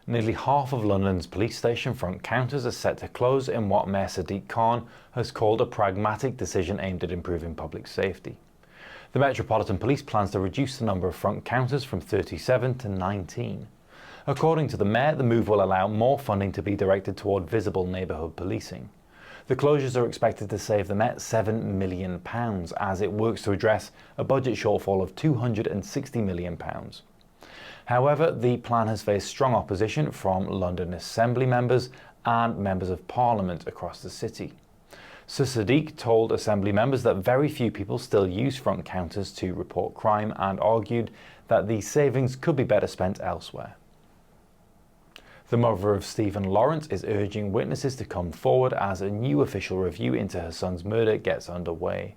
Nearly half of London's police station front counters are set to close in what Mayor Sadiq Khan has called a pragmatic decision aimed at improving public safety. The Metropolitan Police plans to reduce the number of front counters from 37 to 19. According to the Mayor, the move will allow more funding to be directed toward visible neighbourhood policing. The closures are expected to save the Met £7 million as it works to address a budget shortfall of £260 million. However, the plan has faced strong opposition from London Assembly members and members of Parliament across the city. Sir Sadiq told Assembly members that very few people still use front counters to report crime and argued that the savings could be better spent elsewhere. The mother of Stephen Lawrence is urging witnesses to come forward as a new official review into her son's murder gets underway.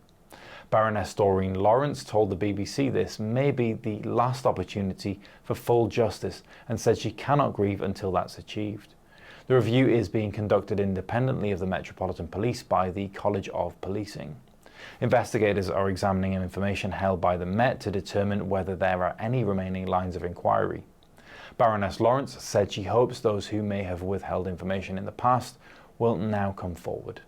Baroness Doreen Lawrence told the BBC this may be the last opportunity for full justice and said she cannot grieve until that's achieved. The review is being conducted independently of the Metropolitan Police by the College of Policing. Investigators are examining information held by the Met to determine whether there are any remaining lines of inquiry. Baroness Lawrence said she hopes those who may have withheld information in the past will now come forward.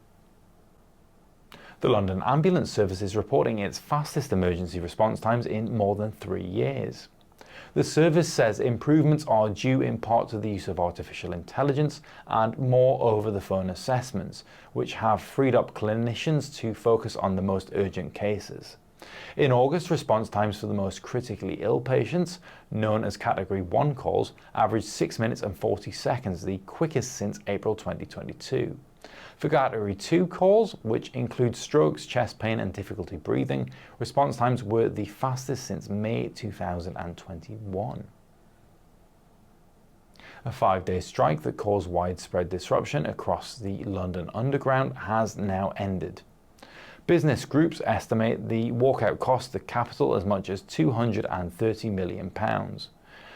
The London Ambulance Service is reporting its fastest emergency response times in more than 3 years. The service says improvements are due in part to the use of artificial intelligence and more over-the-phone assessments, which have freed up clinicians to focus on the most urgent cases. In August, response times for the most critically ill patients, known as Category 1 calls, averaged 6 minutes and 40 seconds, the quickest since April 2022. For Category 2 calls, which include strokes, chest pain and difficulty breathing, response times were the fastest since May 2021. A 5-day strike that caused widespread disruption across the London Underground has now ended. Business groups estimate the walkout cost the capital as much as £230 million.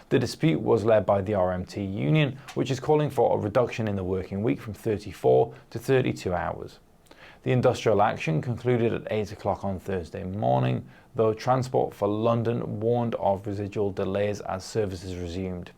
The dispute was led by the RMT union, which is calling for a reduction in the working week from 34 to 32 hours. The industrial action concluded at 8 o'clock on Thursday morning, though Transport for London warned of residual delays as services resumed.